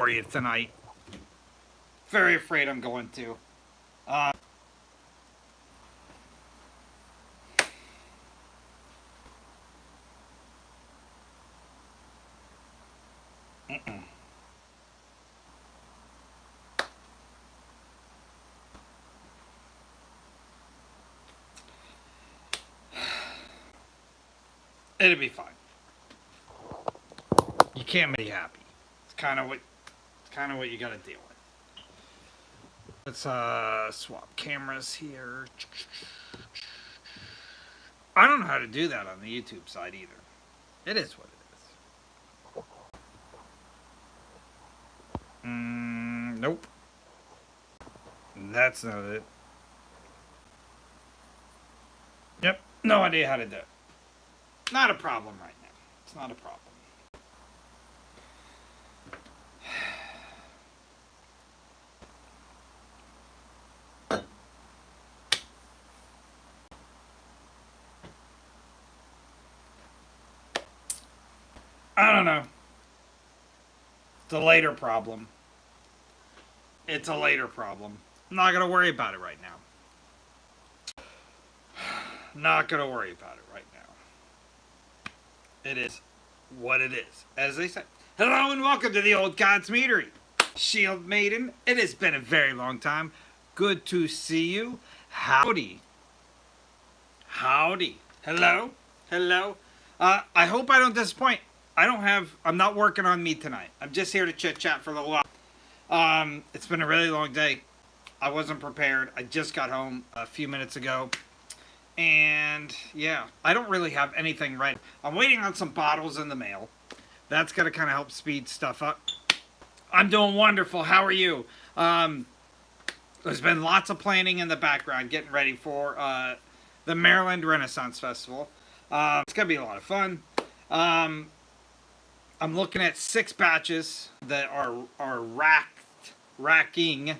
for you tonight. Very afraid I'm going to. Uh, It'll be fine. You can't make me happy. It's kind of what you got to deal with. Let's swap cameras here. I don't know how to do that on the YouTube side either. It is what it is. Nope. That's not it. Yep. No idea how to do it. Not a problem right now. It's not a problem. I don't know. It's a later problem. It's a later problem. I'm not going to worry about it right now. Not going to worry about it right now. It is what it is. As they say. Hello and welcome to the Old Gods Meadery. Shield Maiden, it has been a very long time. Good to see you. Howdy. Howdy. Hello. Hello. I hope I don't disappoint. I'm not working on me tonight. I'm just here to chit chat for a little while. It's been a really long day. I wasn't prepared. I just got home a few minutes ago. And yeah, I don't really have anything right. I'm waiting on some bottles in the mail. That's going to kind of help speed stuff up. I'm doing wonderful. How are you? There's been lots of planning in the background, getting ready for the Maryland Renaissance Festival. It's going to be a lot of fun. I'm looking at 6 batches that are racking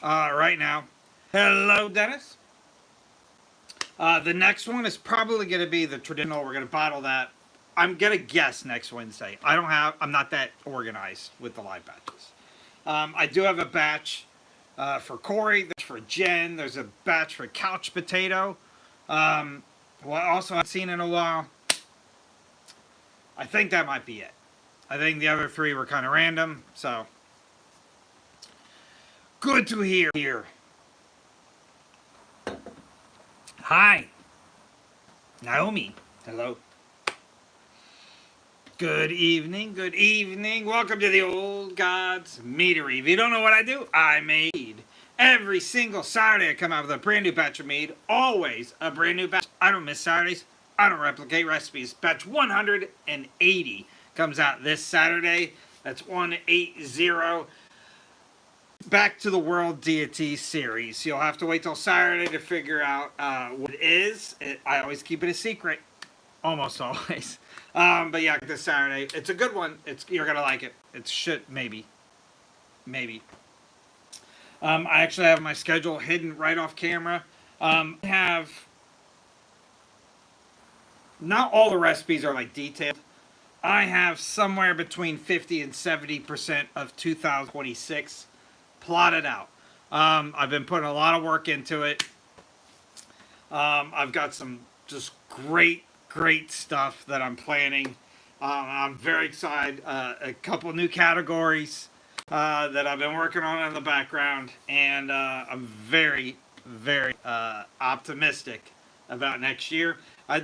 right now. Hello, Dennis. The next one is probably going to be the traditional. We're going to bottle that. I'm going to guess next Wednesday. I'm not that organized with the live batches. I do have a batch for Corey. There's for Jen. There's a batch for Couch Potato. Also I haven't seen in a while. I think that might be it. I think the other 3 were kind of random, so good to hear here. Hi. Naomi. Hello. Good evening. Good evening. Welcome to the Old Gods Meadery. If you don't know what I do, I make every single Saturday. I come out with a brand new batch of mead. Always a brand new batch. I don't miss Saturdays. I don't replicate recipes. Batch 180 comes out this Saturday. That's 180. Back to the World Deity series. You'll have to wait till Saturday to figure out what it is. I always keep it a secret. Almost always. But yeah, this Saturday. It's a good one. You're going to like it. It should, maybe. Maybe. I actually have my schedule hidden right off camera. I have... Not all the recipes are like detailed. I have somewhere between 50 and 70% of 2026 plotted out. I've been putting a lot of work into it. I've got some just great stuff that I'm planning. I'm very excited. A couple new categories that I've been working on in the background, and I'm very optimistic about next year.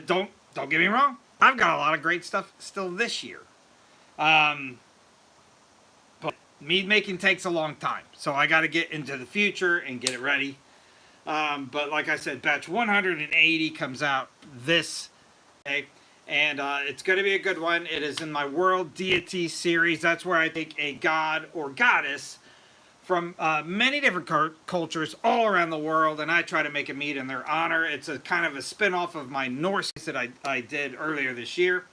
Don't get me wrong. I've got a lot of great stuff still this year. But mead making takes a long time. So I got to get into the future and get it ready. But like I said, batch 180 comes out this day. And it's going to be a good one. It is in my World Deity series. That's where I take a god or goddess from many different cultures all around the world, and I try to make a mead in their honor. It's a kind of a spin-off of my Norse that I did earlier this year.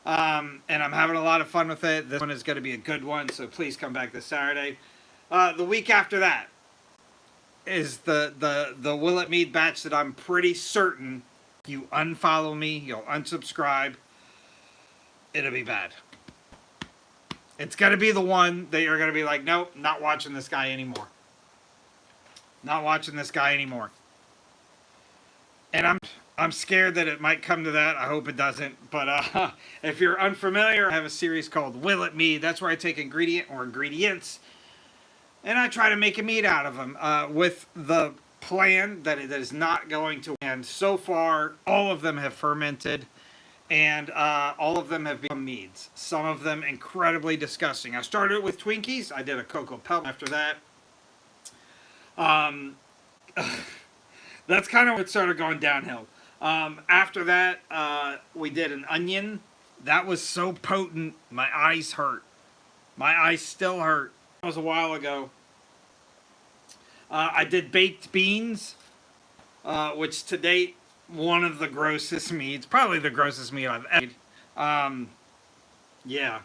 And I'm having a lot of fun with it. This one is going to be a good one, so please come back this Saturday. The week after that is the Will It Mead batch that I'm pretty certain you unfollow me, you'll unsubscribe, it'll be bad. It's going to be the one that you're going to be like, nope, not watching this guy anymore. Not watching this guy anymore. And I'm scared that it might come to that. I hope it doesn't. But if you're unfamiliar, I have a series called Will It Mead. That's where I take ingredient or ingredients, and I try to make a mead out of them with the plan that it is not going to. And so far, all of them have fermented, and all of them have become meads. Some of them incredibly disgusting. I started with Twinkies. I did a Cocoa Pebble after that. That's kind of what started going downhill. After that, we did an onion. That was so potent, my eyes hurt. My eyes still hurt. That was a while ago. I did baked beans, which to date, one of the grossest meads. Probably the grossest mead I've ever made. Yeah.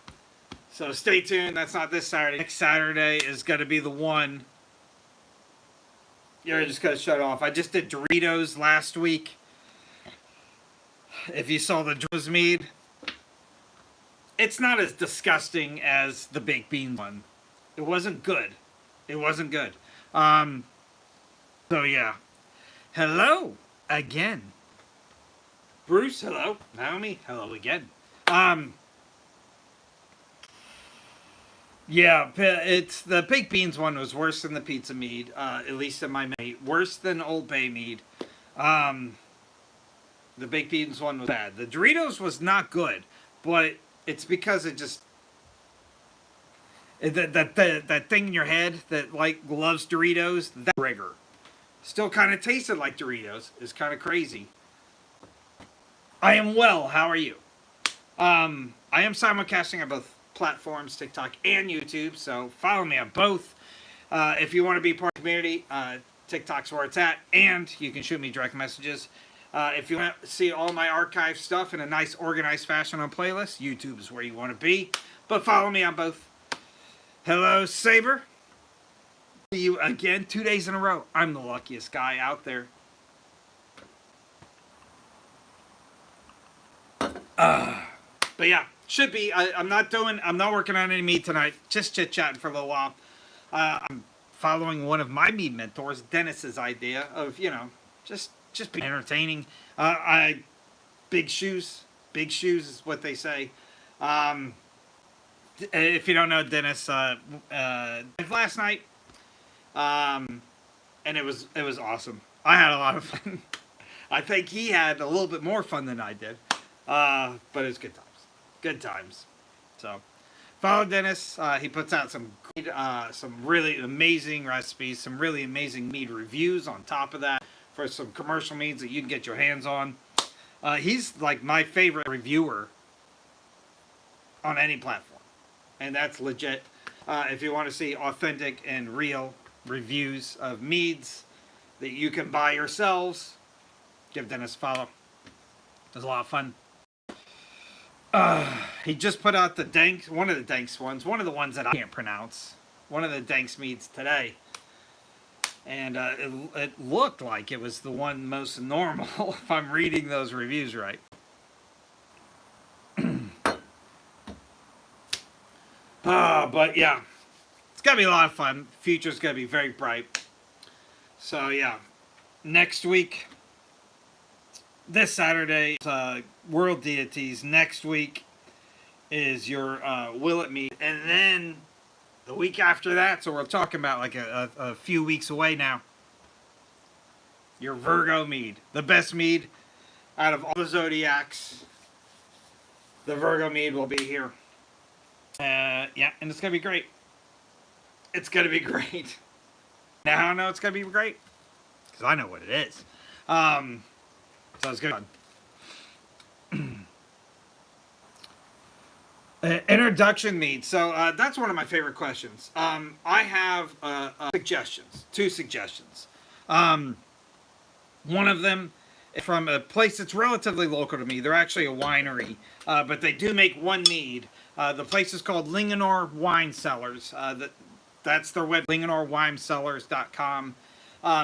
So stay tuned. That's not this Saturday. Next Saturday is going to be the one. You're just going to shut off. I just did Doritos last week. If you saw the Doritos mead, it's not as disgusting as the baked bean one. It wasn't good. It wasn't good. So yeah. Hello again. Bruce, hello. Naomi, hello again. Yeah, it's the baked beans one was worse than the pizza mead, at least in my memory. Worse than Old Bay mead. The baked beans one was bad. The Doritos was not good, but it's because it just that thing in your head that like loves Doritos, that rigor still kind of tasted like Doritos. Is kind of crazy. I am well. How are you? I am simulcasting on both platforms, TikTok and YouTube, so follow me on both. If you want to be part of the community, TikTok's where it's at, and you can shoot me direct messages. If you want to see all my archive stuff in a nice organized fashion on playlists, YouTube is where you want to be, but follow me on both. Hello, Saber. See you again 2 days in a row. I'm the luckiest guy out there. But yeah, should be. I'm not working on any mead tonight. Just chit-chatting for a little while. I'm following one of my mead mentors, Dennis's idea of, just be entertaining. Big shoes is what they say. If you don't know Dennis, last night, and it was awesome. I had a lot of fun. I think he had a little bit more fun than I did, but it was good times. Good times. So, follow Dennis. He puts out some really amazing recipes, some really amazing mead reviews on top of that for some commercial meads that you can get your hands on. He's like my favorite reviewer on any platform, and that's legit. If you want to see authentic and real reviews of meads that you can buy yourselves, give Dennis a follow. It was a lot of fun. He just put out one of the Danks ones, one of the ones that I can't pronounce, one of the Danks meads today. And it looked like it was the one most normal, if I'm reading those reviews right. But yeah, it's going to be a lot of fun. Future's going to be very bright. So yeah, next week, this Saturday, World Deities. Next week is your Will It Mead. And then the week after that, so we're talking about like a few weeks away now, your Virgo mead. The best mead out of all the zodiacs. The Virgo mead will be here. Yeah, and it's going to be great. It's going to be great. Now how I know it's going to be great? Because I know what it is. So it's good. Introduction mead. So that's one of my favorite questions. I have two suggestions. One of them is from a place that's relatively local to me. They're actually a winery, but they do make one mead. The place is called Linganore Wine Cellars. That's their web, linganorewinecellars.com.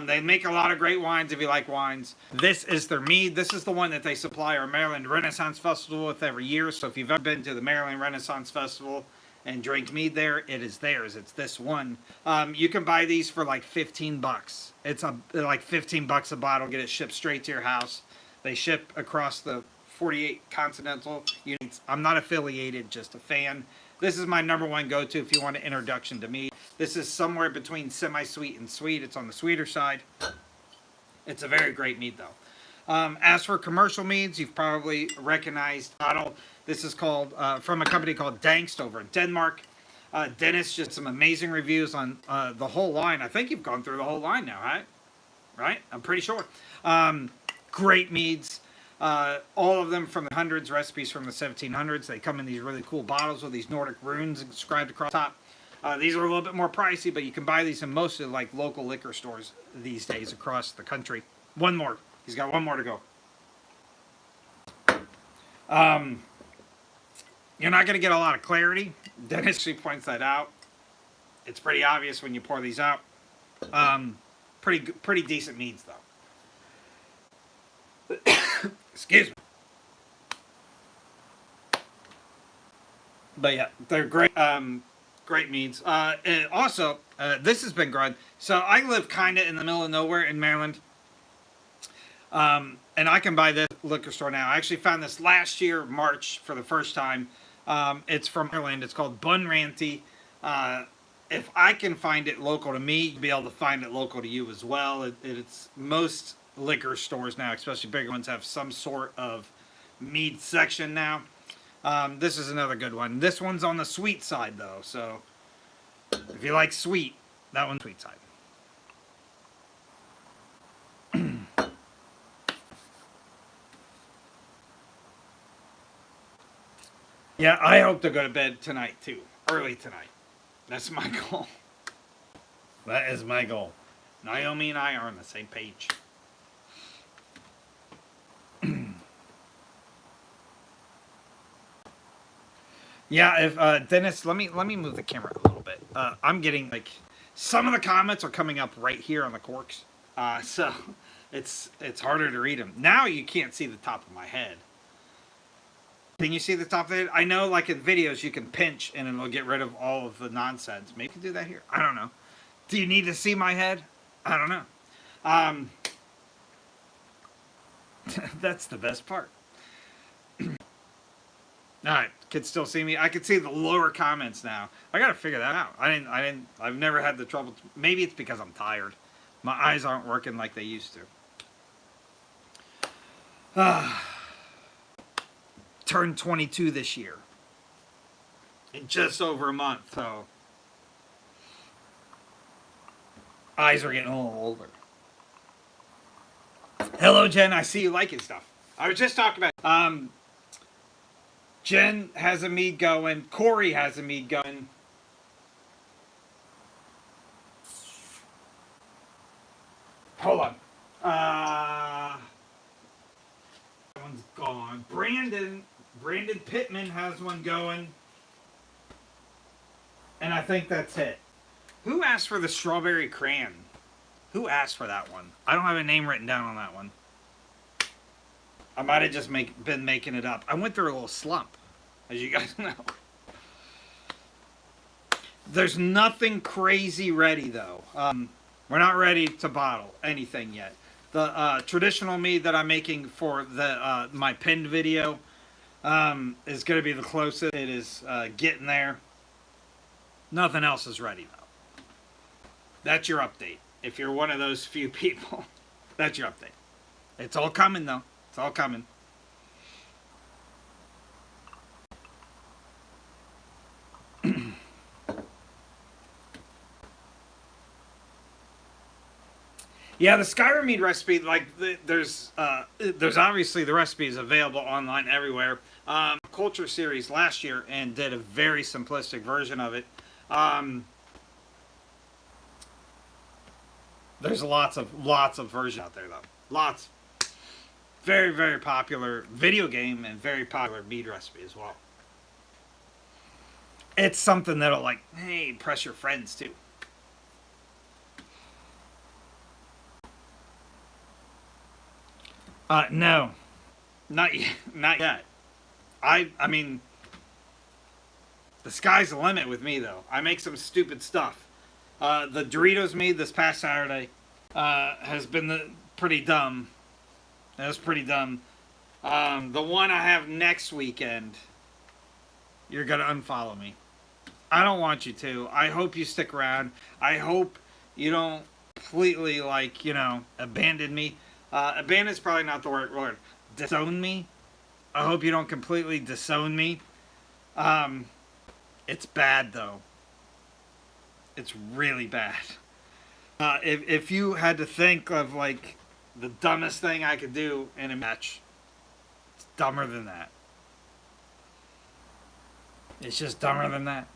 They make a lot of great wines if you like wines. This is their mead. This is the one that they supply our Maryland Renaissance Festival with every year. So if you've ever been to the Maryland Renaissance Festival, and drink mead there, it is theirs. It's this one. You can buy these for like $15. It's like $15 a bottle. Get it shipped straight to your house. They ship across the 48 continental units. I'm not affiliated, just a fan. This is my #1 go-to if you want an introduction to mead. This is somewhere between semi-sweet and sweet. It's on the sweeter side. It's a very great mead, though. As for commercial meads, you've probably recognized bottle. This is called from a company called Dangst over in Denmark. Dennis just some amazing reviews on the whole line. I think you've gone through the whole line now, right? Right? I'm pretty sure. Great meads. All of them from the hundreds, recipes from the 1700s. They come in these really cool bottles with these Nordic runes inscribed across the top. These are a little bit more pricey, but you can buy these in most of like local liquor stores these days across the country. One more. He's got one more to go. You're not going to get a lot of clarity. Dennis actually points that out. It's pretty obvious when you pour these out. Pretty decent meads, though. Excuse me. But yeah, they're great. Great meads. And also, this has been growing. So I live kind of in the middle of nowhere in Maryland. And I can buy this liquor store now. I actually found this last year, March, for the first time. It's from Ireland. It's called Bunranty. If I can find it local to me, you'll be able to find it local to you as well. It's most liquor stores now, especially bigger ones, have some sort of mead section now. This is another good one. This one's on the sweet side, though. So if you like sweet, that one's sweet side. Yeah, I hope to go to bed tonight, too. Early tonight. That's my goal. That is my goal. Naomi and I are on the same page. Yeah, if Dennis, let me move the camera a little bit. I'm getting like some of the comments are coming up right here on the corks, so it's harder to read them. Now you can't see the top of my head. Can you see the top of it? I know, like in videos, you can pinch and it'll get rid of all of the nonsense. Maybe you can do that here. I don't know. Do you need to see my head? I don't know. That's the best part. All right, kids still see me. I can see the lower comments now. I gotta figure that out. I've never had the trouble. Maybe it's because I'm tired. My eyes aren't working like they used to. Turned 22 this year. In just over a month, so eyes are getting a little older. Hello, Jen. I see you liking stuff. I was just talking about. Jen has a mead going. Corey has a mead going. Hold on. That one's gone. Brandon Pittman has one going. And I think that's it. Who asked for the strawberry crayon? Who asked for that one? I don't have a name written down on that one. I might have just been making it up. I went through a little slump, as you guys know. There's nothing crazy ready, though. We're not ready to bottle anything yet. The traditional mead that I'm making for the my pinned video is going to be the closest. It is getting there. Nothing else is ready, though. That's your update. If you're one of those few people, that's your update. It's all coming, though. It's all coming. Yeah, the Skyrim mead recipe, like, there's obviously the recipe is available online everywhere. Culture series last year and did a very simplistic version of it. There's lots of versions out there, though. Lots. Very, very popular video game and very popular mead recipe as well. It's something that'll, like, hey, impress your friends, too. No. Not yet. Not yet. I mean, The sky's the limit with me, though. I make some stupid stuff. The Doritos mead this past Saturday has been pretty dumb. That was pretty dumb. The one I have next weekend, you're going to unfollow me. I don't want you to. I hope you stick around. I hope you don't completely, like, abandon me. Abandon is probably not the right word. Disown me. I hope you don't completely disown me. It's bad, though. It's really bad. If you had to think of, like, the dumbest thing I could do in a match, it's dumber than that. It's just dumber than that.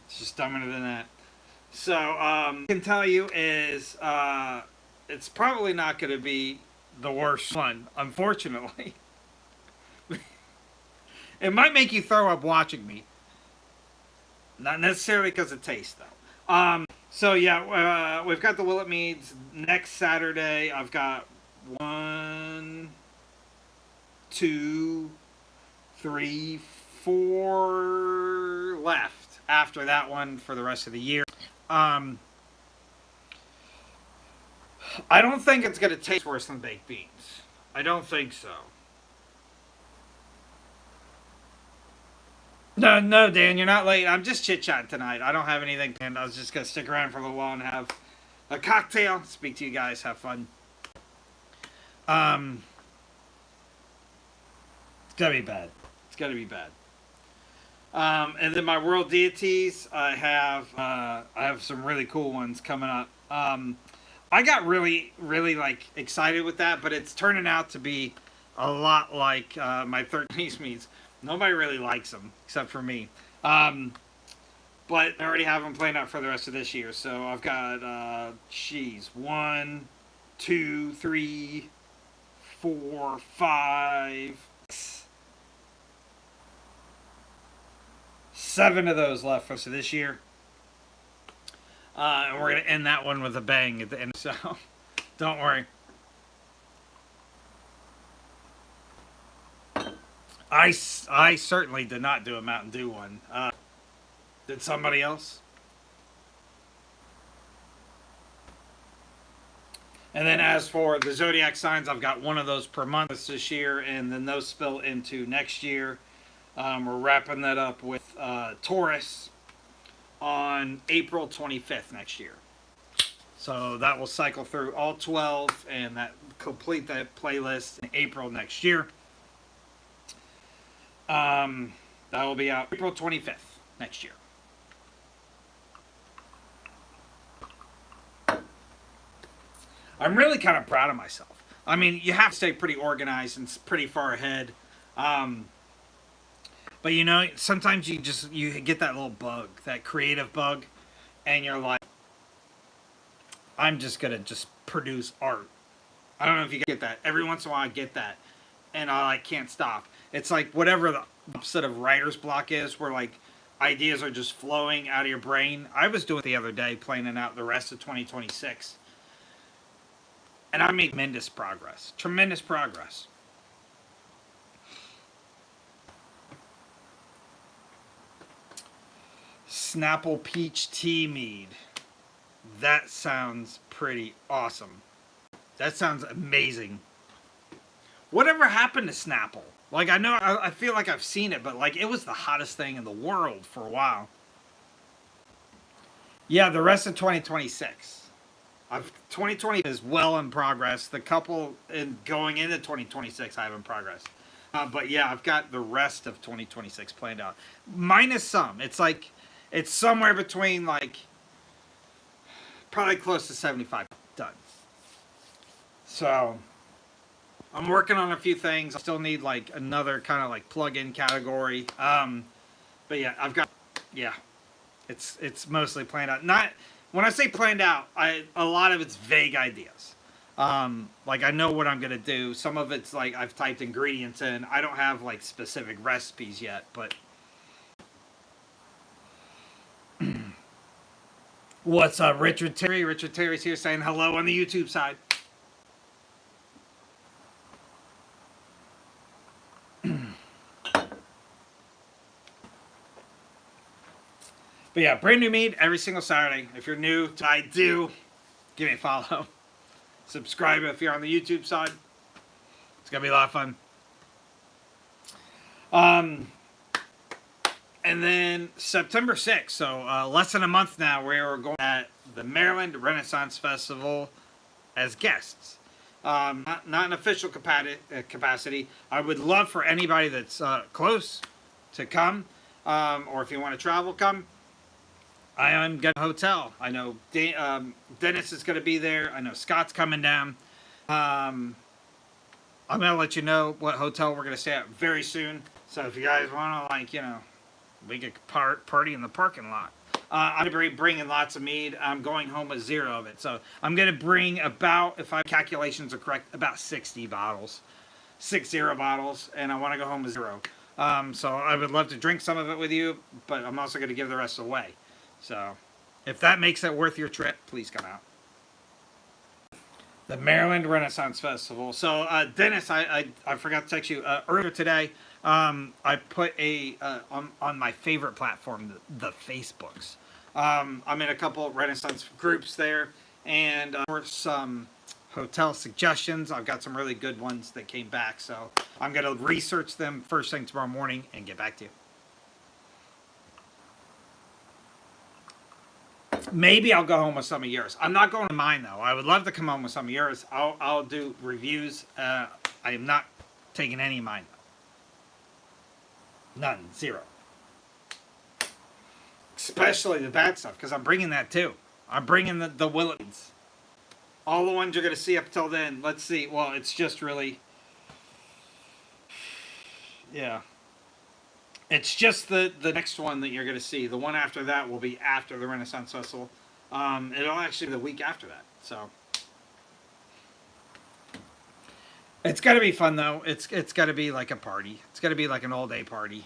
It's just dumber than that. So, I can tell you is, it's probably not going to be the worst one, unfortunately. It might make you throw up watching me. Not necessarily because of taste, though. So, yeah, we've got the Willet Meads next Saturday. I've got 1, 2, 3, 4 left after that one for the rest of the year. I don't think it's going to taste worse than baked beans. I don't think so. No, Dan, you're not late. I'm just chit-chatting tonight. I don't have anything planned. I was just going to stick around for a little while and have a cocktail. Speak to you guys. Have fun. It's going to be bad. It's going to be bad. And then my world deities, I have some really cool ones coming up. I got really, really like excited with that, but it's turning out to be a lot like my 13 meats. Nobody really likes them except for me. But I already have them planned out for the rest of this year. So I've got 1, 2, 3, 4, 5, 7 of those left for this year. And we're going to end that one with a bang at the end. So don't worry. I certainly did not do a Mountain Dew one. Did somebody else? And then as for the zodiac signs, I've got one of those per month this year, and then those spill into next year. We're wrapping that up with Taurus on April 25th next year. So that will cycle through all 12 and that complete that playlist in April next year. That will be out April 25th next year. I'm really kind of proud of myself. I mean, you have to stay pretty organized and pretty far ahead. But sometimes you get that little bug, that creative bug, and you're like, I'm just gonna just produce art. I don't know if you get that. Every once in a while I get that, and I can't stop. It's like whatever the opposite of writer's block is, where like ideas are just flowing out of your brain. I was doing it the other day, planning out the rest of 2026, and I made tremendous progress. Tremendous progress. Snapple Peach Tea Mead. That sounds pretty awesome. That sounds amazing. Whatever happened to Snapple? Like, I feel like I've seen it, but like it was the hottest thing in the world for a while. Yeah, the rest of 2026. 2020 is well in progress. The couple going into 2026 I have in progress. But yeah, I've got the rest of 2026 planned out. Minus some. It's somewhere between like probably close to 75 done. So I'm working on a few things. I still need like another kind of like plug-in category. But yeah, it's mostly planned out. Not when I say planned out, a lot of it's vague ideas. Like I know what I'm gonna do. Some of it's like I've typed ingredients in. I don't have like specific recipes yet, but what's up, Richard Terry? Richard Terry's here saying hello on the YouTube side. But yeah, brand new mead every single Saturday. If you're new to I do, give me a follow. Subscribe if you're on the YouTube side. It's going to be a lot of fun. And then September 6th, so less than a month now, we're going at the Maryland Renaissance Festival as guests. Not an official capacity. I would love for anybody that's close to come, or if you want to travel, come. I am getting a hotel. I know Dennis is going to be there. I know Scott's coming down. I'm going to let you know what hotel we're going to stay at very soon. So if you guys want to, like, you know, we could party in the parking lot. I'm going to be bringing lots of mead. I'm going home with 0 of it. So I'm going to bring about, if my calculations are correct, about 60 bottles. 60 bottles. And I want to go home with 0. So I would love to drink some of it with you, but I'm also going to give the rest away. So if that makes it worth your trip, please come out. The Maryland Renaissance Festival. So Dennis, I forgot to text you earlier today. I put on my favorite platform, the Facebooks. I'm in a couple of Renaissance groups there, and for some hotel suggestions, I've got some really good ones that came back. So I'm going to research them first thing tomorrow morning and get back to you. Maybe I'll go home with some of yours. I'm not going to mine, though. I would love to come home with some of yours. I'll do reviews. I am not taking any of mine. None. 0. Especially the bad stuff, because I'm bringing that, too. I'm bringing the Willets. All the ones you're going to see up till then. Let's see. Well, it's just really... Yeah. It's just the next one that you're going to see. The one after that will be after the Renaissance Festival. It'll actually be the week after that. So it's got to be fun, though. It's got to be like a party. It's got to be like an all-day party.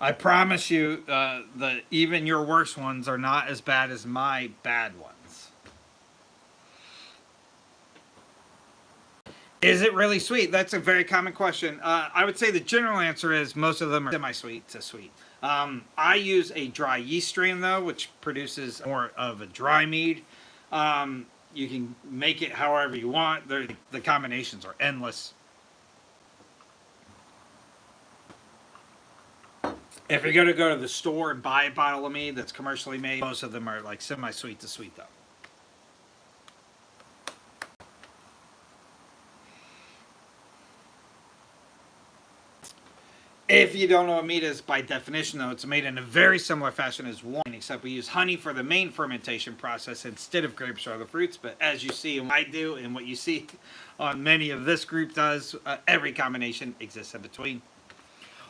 I promise you that even your worst ones are not as bad as my bad ones. Is it really sweet? That's a very common question. I would say the general answer is most of them are semi-sweet to sweet. I use a dry yeast strain, though, which produces more of a dry mead. You can make it however you want. The combinations are endless. If you're going to go to the store and buy a bottle of mead that's commercially made, most of them are like semi-sweet to sweet, though. If you don't know what mead is, by definition, though, it's made in a very similar fashion as wine, except we use honey for the main fermentation process instead of grapes or other fruits. But as you see, and what I do, and what you see on many of this group does, every combination exists in between.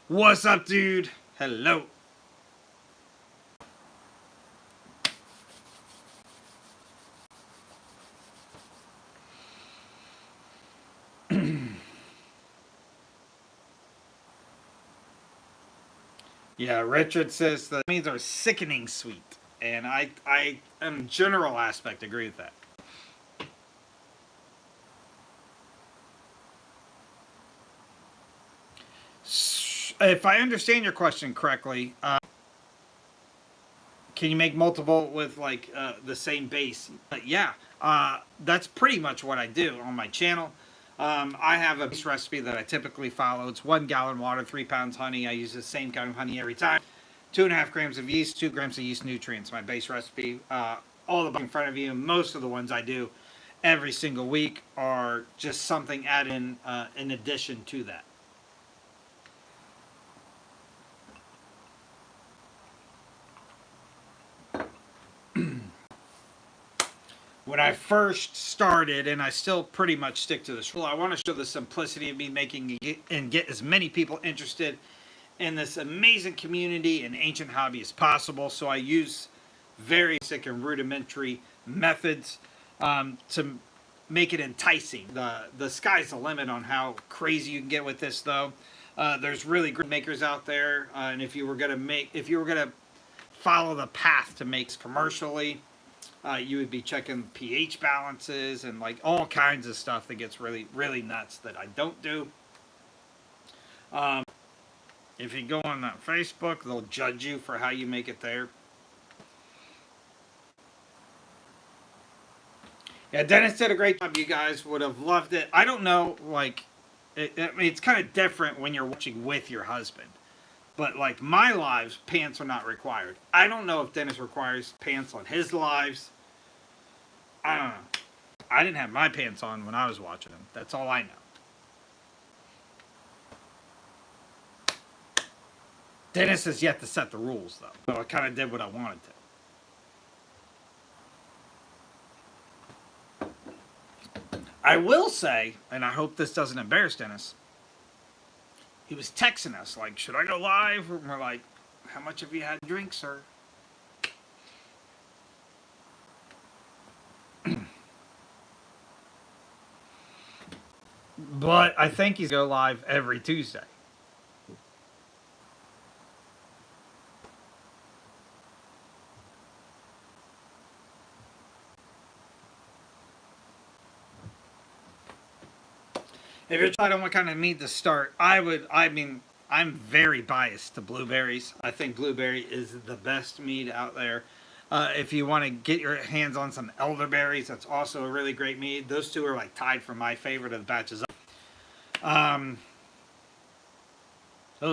What's up, dude? Hello. Yeah, Richard says the meads are sickening sweet, and I in general aspect agree with that. If I understand your question correctly, can you make multiple with like the same base? Yeah, that's pretty much what I do on my channel. I have a base recipe that I typically follow. It's 1 gallon water, 3 pounds honey. I use the same kind of honey every time. 2.5 grams of yeast, 2 grams of yeast nutrients. My base recipe. All the in front of you. Most of the ones I do every single week are just something added in addition to that. When I first started, and I still pretty much stick to this rule, I want to show the simplicity of me making and get as many people interested in this amazing community and ancient hobby as possible. So I use very basic and rudimentary methods to make it enticing. The sky's the limit on how crazy you can get with this, though. There's really great makers out there, and if you were gonna follow the path to make commercially, you would be checking pH balances and like all kinds of stuff that gets really, really nuts that I don't do. Um, if you go on that Facebook, they'll judge you for how you make it there. Yeah, Dennis did a great job. You guys would have loved it. I don't know, like, I mean, it's kind of different when you're watching with your husband. But, like, my lives, pants are not required. I don't know if Dennis requires pants on his lives. I don't know. I didn't have my pants on when I was watching them. That's all I know. Dennis has yet to set the rules, though. So I kind of did what I wanted to. I will say, and I hope this doesn't embarrass Dennis, he was texting us, like, should I go live? And we're like, how much have you had to drink, sir? But I think he's go live every Tuesday. If you're trying to what kind of meat to start, I mean, I'm very biased to blueberries. I think blueberry is the best meat out there. If you want to get your hands on some elderberries, that's also a really great meat. Those two are like tied for my favorite of the batches. Those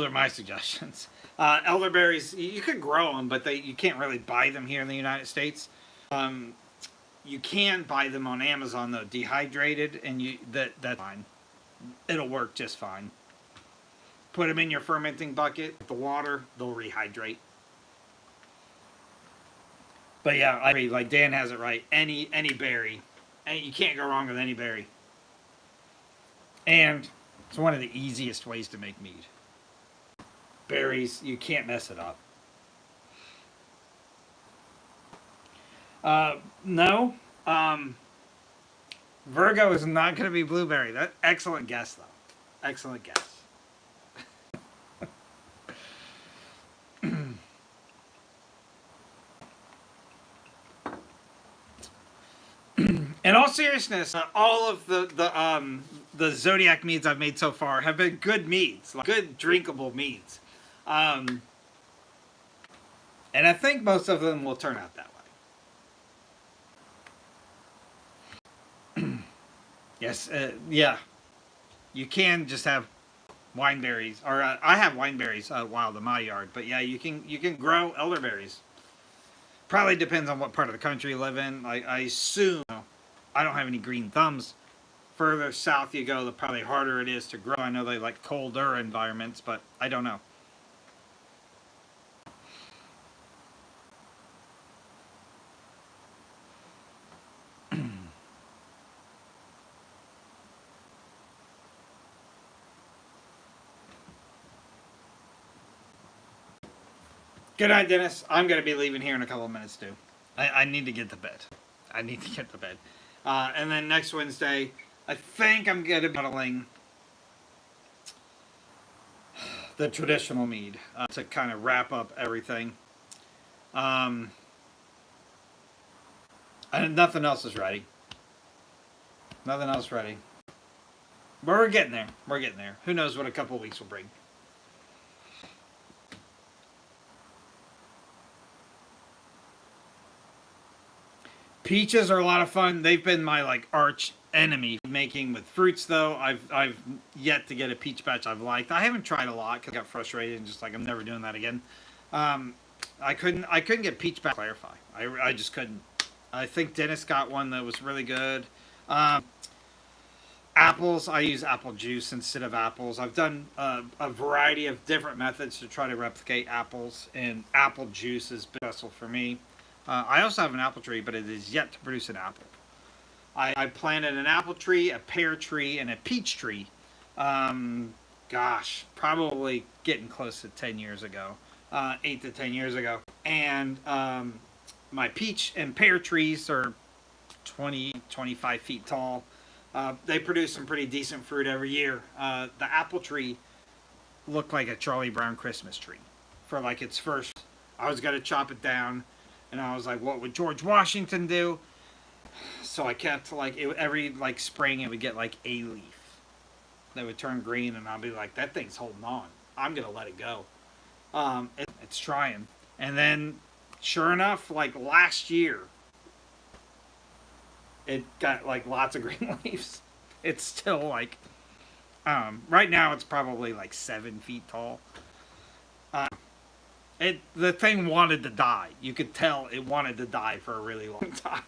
are my suggestions. Elderberries, you could grow them, but you can't really buy them here in the United States. You can buy them on Amazon though, dehydrated, and that's fine. It'll work just fine. Put them in your fermenting bucket, the water, they'll rehydrate. But yeah, I agree. Like Dan has it right. Any berry, and you can't go wrong with any berry. And it's one of the easiest ways to make mead. Berries, you can't mess it up. No. Virgo is not going to be blueberry. That excellent guess, though. Excellent guess. In all seriousness, all of the zodiac meads I've made so far have been good meads, like good drinkable meads, and I think most of them will turn out that way. Yes, yeah. You can just have wineberries, or I have wineberries wild in my yard. But yeah, you can grow elderberries. Probably depends on what part of the country you live in. I assume I don't have any green thumbs. Further south you go, the probably harder it is to grow. I know they like colder environments, but I don't know. Good night, Dennis. I'm going to be leaving here in a couple of minutes, too. I need to get to bed. I need to get to bed. And then next Wednesday, I think I'm going to be modeling the traditional mead to kind of wrap up everything. And nothing else is ready. Nothing else ready. But we're getting there. We're getting there. Who knows what a couple of weeks will bring. Peaches are a lot of fun. They've been my like arch enemy making with fruits though. I've yet to get a peach batch I've liked. I haven't tried a lot because I got frustrated and just like I'm never doing that again. I couldn't get peach batch clarify. I just couldn't. I think Dennis got one that was really good. Apples, I use apple juice instead of apples. I've done a variety of different methods to try to replicate apples, and apple juice is successful for me. I also have an apple tree, but it is yet to produce an apple. I planted an apple tree, a pear tree, and a peach tree. Gosh, probably getting close to 10 years ago. 8 to 10 years ago. And my peach and pear trees are 20, 25 feet tall. They produce some pretty decent fruit every year. The apple tree looked like a Charlie Brown Christmas tree. For like its first, I was going to chop it down. And I was like, what would George Washington do? So I kept like every like spring it would get like a leaf. They would turn green, and I'll be like, that thing's holding on. I'm going to let it go. It's trying. And then, sure enough, like last year, it got like lots of green leaves. It's still like, right now it's probably like 7 feet tall. The thing wanted to die. You could tell it wanted to die for a really long time.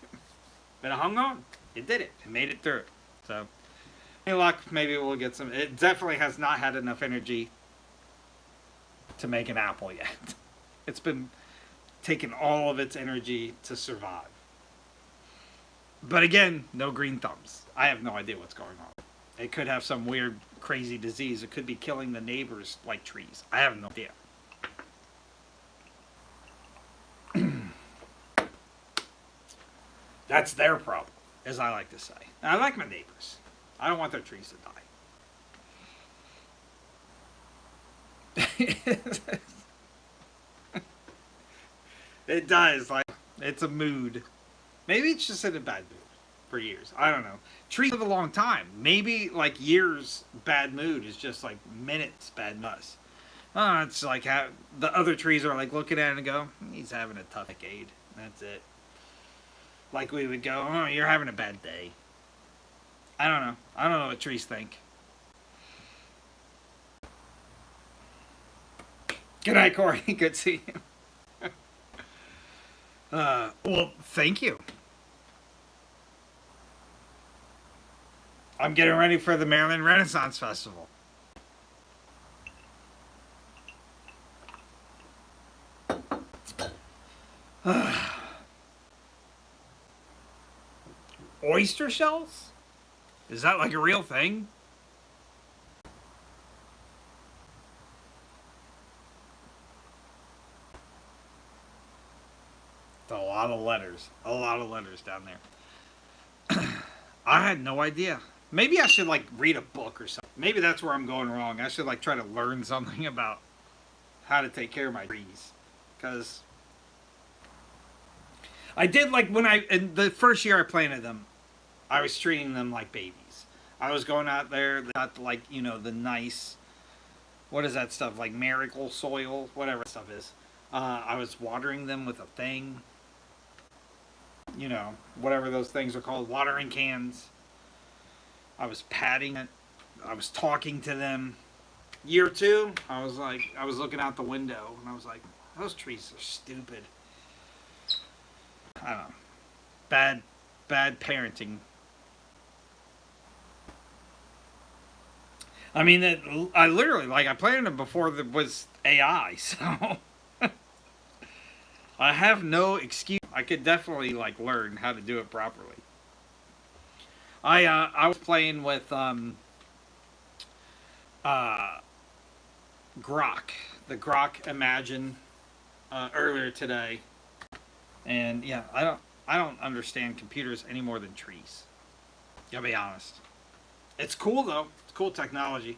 But it hung on. It did it. It made it through it. So, any luck, maybe we'll get some. It definitely has not had enough energy to make an apple yet. It's been taking all of its energy to survive. But again, no green thumbs. I have no idea what's going on. It could have some weird, crazy disease. It could be killing the neighbors like trees. I have no idea. That's their problem, as I like to say. I like my neighbors. I don't want their trees to die. It does. Like, it's a mood. Maybe it's just in a bad mood for years. I don't know. Trees live a long time. Maybe like years bad mood is just like minutes bad must. It's like how the other trees are like looking at it and go, he's having a tough decade. That's it. Like we would go, oh, you're having a bad day. I don't know. I don't know what trees think. Good night, Corey. Good to see you. Well, thank you. I'm getting ready for the Maryland Renaissance Festival. Oyster shells? Is that like a real thing? It's a lot of letters. A lot of letters down there. I had no idea. Maybe I should like read a book or something. Maybe that's where I'm going wrong. I should like try to learn something about how to take care of my trees. Because I did like in the first year I planted them, I was treating them like babies. I was going out there, got like, you know, the nice, what is that stuff, like miracle soil, whatever that stuff is. I was watering them with a thing, you know, whatever those things are called, watering cans. I was patting it. I was talking to them. Year 2, I was looking out the window and I was like, those trees are stupid. I don't know. Bad parenting. I mean, I literally, like, I planted them before there was AI, so I have no excuse. I could definitely, like, learn how to do it properly. I was playing with Grok, the Grok Imagine, earlier today, and yeah, I don't understand computers any more than trees. Gotta be honest. It's cool though. It's cool technology.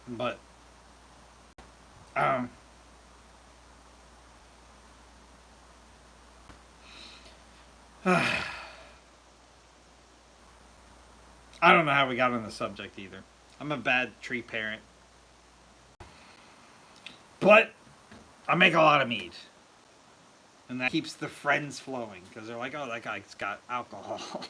But I don't know how we got on the subject either. I'm a bad tree parent. But I make a lot of mead. And that keeps the friends flowing. Because they're like, oh, that guy's got alcohol.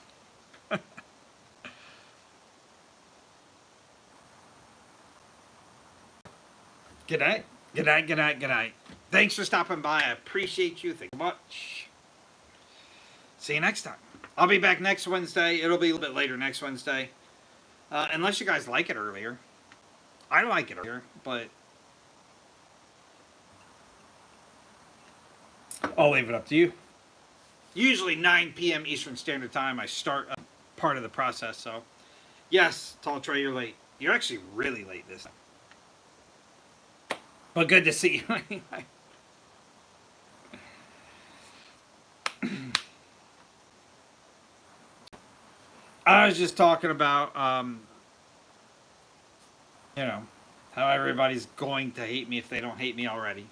Good night. Good night, good night, good night. Thanks for stopping by. I appreciate you. Thank you much. See you next time. I'll be back next Wednesday. It'll be a little bit later next Wednesday. Unless you guys like it earlier. I like it earlier, but I'll leave it up to you. Usually 9 p.m. Eastern Standard Time, I start part of the process. So, yes, Tall Trey, you're late. You're actually really late this time. But good to see you anyway. I was just talking about, you know, how everybody's going to hate me if they don't hate me already.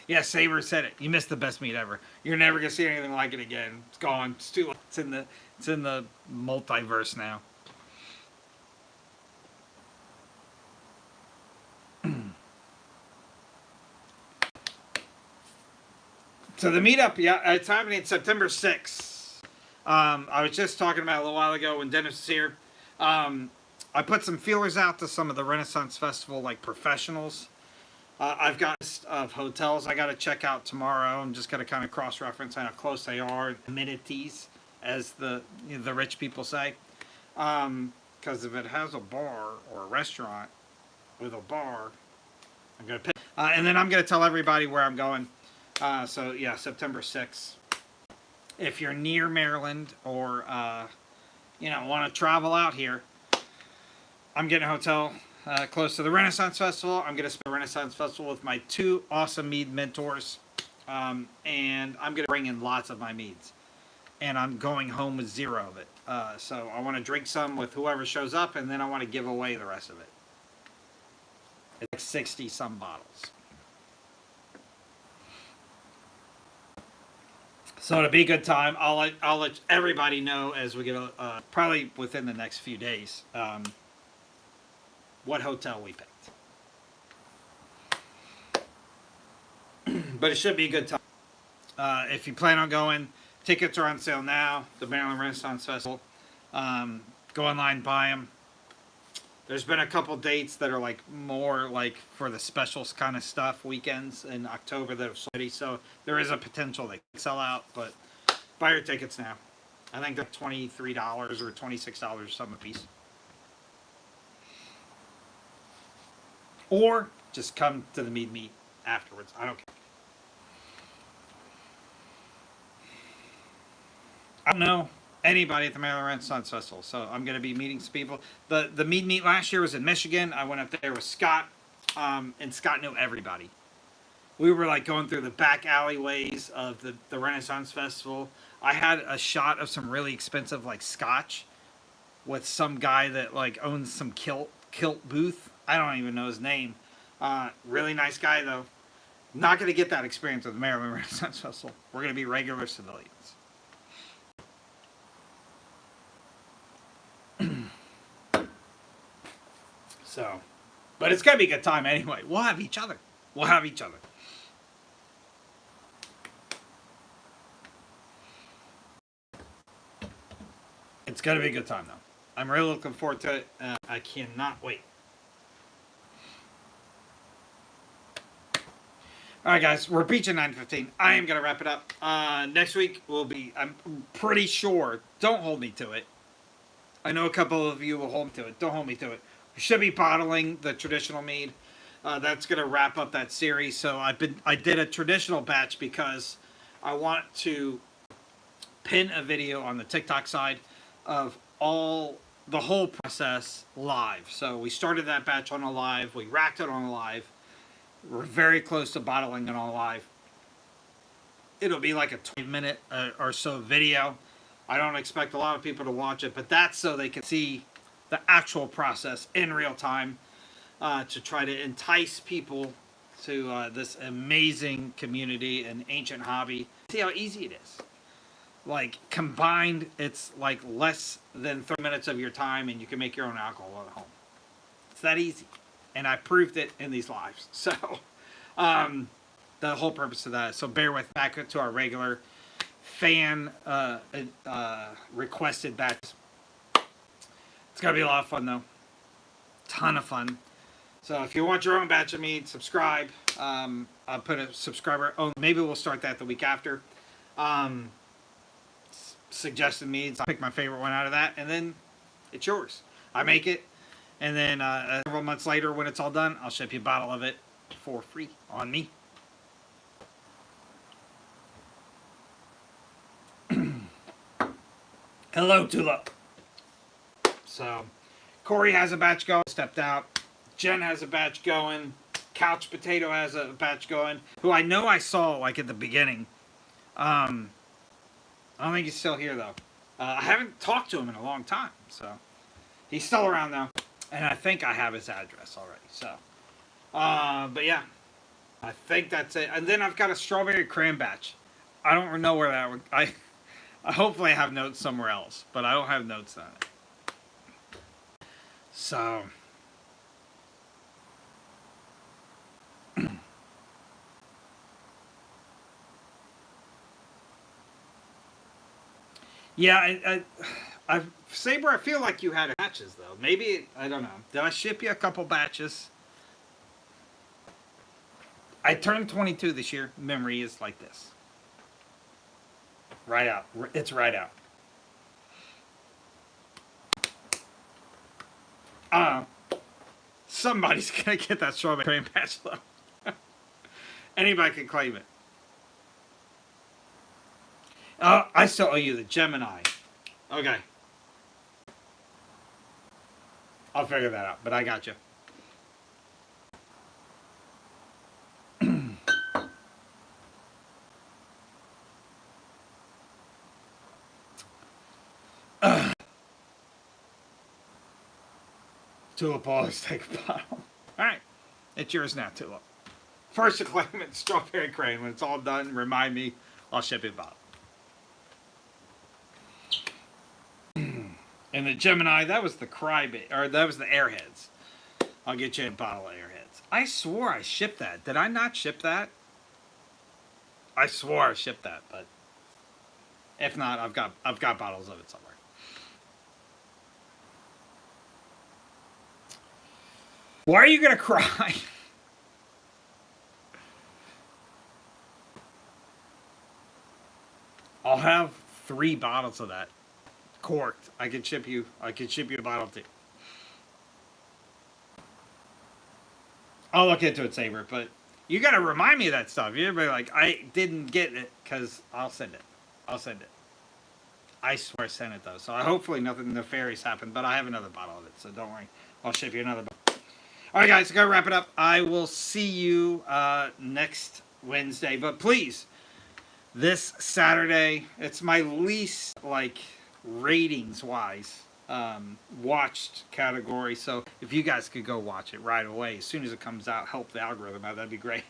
Yeah, Saber said it. You missed the best meat ever. You're never gonna see anything like it again. It's gone. It's too late. It's in the multiverse now. So the meetup, yeah, it's happening September 6th. I was just talking about it a little while ago when Dennis was here. I put some feelers out to some of the Renaissance Festival like professionals. I've got a list of hotels I got to check out tomorrow. I'm just going to kind of cross-reference how close they are, amenities, as the rich people say. Because if it has a bar or a restaurant with a bar, I'm going to pick. And then I'm going to tell everybody where I'm going. So yeah, September 6th. If you're near Maryland or want to travel out here, I'm getting a hotel close to the Renaissance Festival. I'm going to spend the Renaissance Festival with my 2 awesome mead mentors, and I'm going to bring in lots of my meads. And I'm going home with 0 of it. So I want to drink some with whoever shows up, and then I want to give away the rest of it. It's like 60 some bottles. So it'll be a good time. I'll let everybody know as we get probably within the next few days what hotel we picked. But it should be a good time. If you plan on going, tickets are on sale now. The Maryland Renaissance Festival. Go online, buy them. There's been a couple dates that are like more like for the specials kind of stuff, weekends in October that have sold, so there is a potential they can sell out, but buy your tickets now. I think they're $23 or $26 some a piece. Or just come to the Mead Meet afterwards. I don't care. I don't know anybody at the Maryland Renaissance Festival, so I'm going to be meeting some people. The Mead Meet last year was in Michigan. I went up there with Scott, and Scott knew everybody. We were like going through the back alleyways of the Renaissance Festival. I had a shot of some really expensive like scotch with some guy that like owns some kilt booth. I don't even know his name. Really nice guy though. Not going to get that experience with the Maryland Renaissance Festival. We're going to be regular civilians. So, but it's gonna be a good time anyway. We'll have each other. It's gonna be a good time though. I'm really looking forward to it. I cannot wait. All right, guys, we're reaching 9:15. I am gonna wrap it up. Next week will be. I'm pretty sure. Don't hold me to it. I know a couple of you will hold me to it. Don't hold me to it. We should be bottling the traditional mead. That's going to wrap up that series. So I did a traditional batch because I want to pin a video on the TikTok side of the whole process live. So we started that batch on a live. We racked it on a live. We're very close to bottling it on a live. It'll be like a 20-minute or so video. I don't expect a lot of people to watch it, but that's so they can see the actual process in real time to try to entice people to this amazing community and ancient hobby. See how easy it is. Like combined, it's like less than 30 minutes of your time and you can make your own alcohol at home. It's that easy. And I proved it in these lives. So the whole purpose of that. So bear with back to our regular fan requested batches. It's going to be a lot of fun, though. Ton of fun. So if you want your own batch of mead, subscribe. I'll put a subscriber. Oh, maybe we'll start that the week after. Suggested meads. I'll pick my favorite one out of that, and then it's yours. I make it, and then several months later, when it's all done, I'll ship you a bottle of it for free on me. Hello, Tulip. So, Corey has a batch going, stepped out. Jen has a batch going. Couch Potato has a batch going, who I know I saw like at the beginning. I don't think he's still here though. I haven't talked to him in a long time, so he's still around though. And I think I have his address already. So, but yeah, I think that's it. And then I've got a strawberry cran batch. I don't know where that would. I hopefully have notes somewhere else, but I don't have notes on it. So yeah, Saber. I feel like you had batches though. Maybe I don't know. Did I ship you a couple batches? I turned 22 this year. Memory is like this. Right out. It's right out. Uh, Somebody's gonna get that strawberry cream patch though. Anybody can claim it. I still owe you the Gemini. Okay. I'll figure that out, but I got you. Tulip always take a bottle. Alright. It's yours now, Tulip. First to claim it, strawberry crane. When it's all done, remind me. I'll ship you a bottle. And the Gemini, that was the or that was the Airheads. I'll get you a bottle of Airheads. I swore I shipped that. Did I not ship that? I swore I shipped that, but if not, I've got bottles of it somewhere. Why are you gonna cry? I'll have 3 bottles of that. Corked. I could ship you a bottle too. I'll look into it, Saber, but you gotta remind me of that stuff. You're gonna be like, I didn't get it, because I'll send it. I'll send it. I swear I sent it though, so hopefully nothing nefarious happened, but I have another bottle of it, so don't worry. I'll ship you another bottle. Alright guys, gotta wrap it up. I will see you next Wednesday, but please, this Saturday, it's my least, like, ratings wise watched category, so if you guys could go watch it right away as soon as it comes out, help the algorithm out, that'd be great.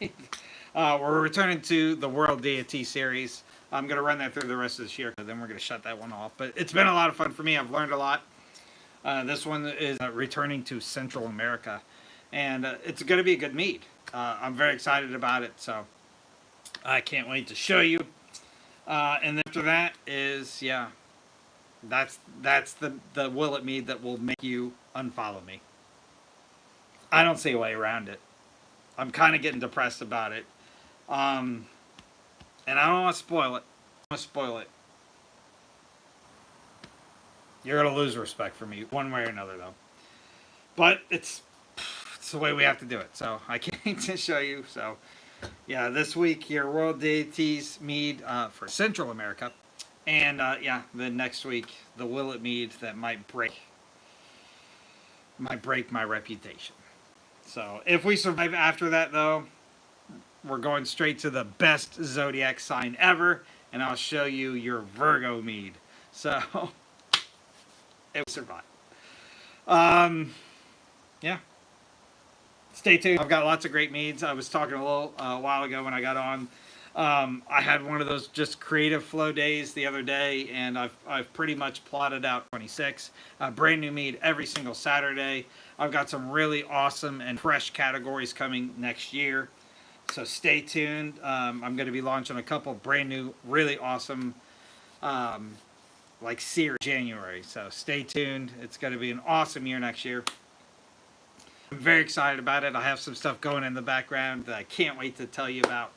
We're returning to the World Deity series. I'm going to run that through the rest of this year, then we're going to shut that one off, but it's been a lot of fun for me. I've learned a lot. This one is returning to Central America, and it's going to be a good mead. I'm very excited about it, so I can't wait to show you. And after that is, yeah, that's the will it mead that will make you unfollow me. I don't see a way around it. I'm kind of getting depressed about it. And I don't want to spoil it. I don't want to spoil it. You're going to lose respect for me one way or another, though. But it's the way we have to do it. So I can't to show you. So, yeah, this week, your World Deities mead for Central America. And, yeah, the next week, the Willet mead that might break my reputation. So, if we survive after that, though, we're going straight to the best zodiac sign ever, and I'll show you your Virgo mead. So, it will survive. Yeah. Stay tuned. I've got lots of great meads. I was talking a little while ago when I got on. I had one of those just creative flow days the other day, and I've pretty much plotted out 26. Brand new mead every single Saturday. I've got some really awesome and fresh categories coming next year. So stay tuned. I'm going to be launching a couple brand new, really awesome, like series January. So stay tuned. It's going to be an awesome year next year. I'm very excited about it. I have some stuff going in the background that I can't wait to tell you about.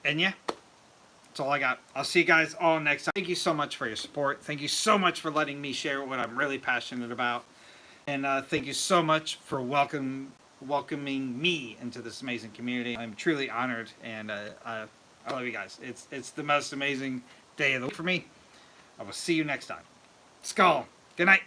And yeah, that's all I got. I'll see you guys all next time. Thank you so much for your support. Thank you so much for letting me share what I'm really passionate about. And thank you so much for welcoming me into this amazing community. I'm truly honored, and I love you guys. It's the most amazing day of the week for me. I will see you next time. Skull. Good night.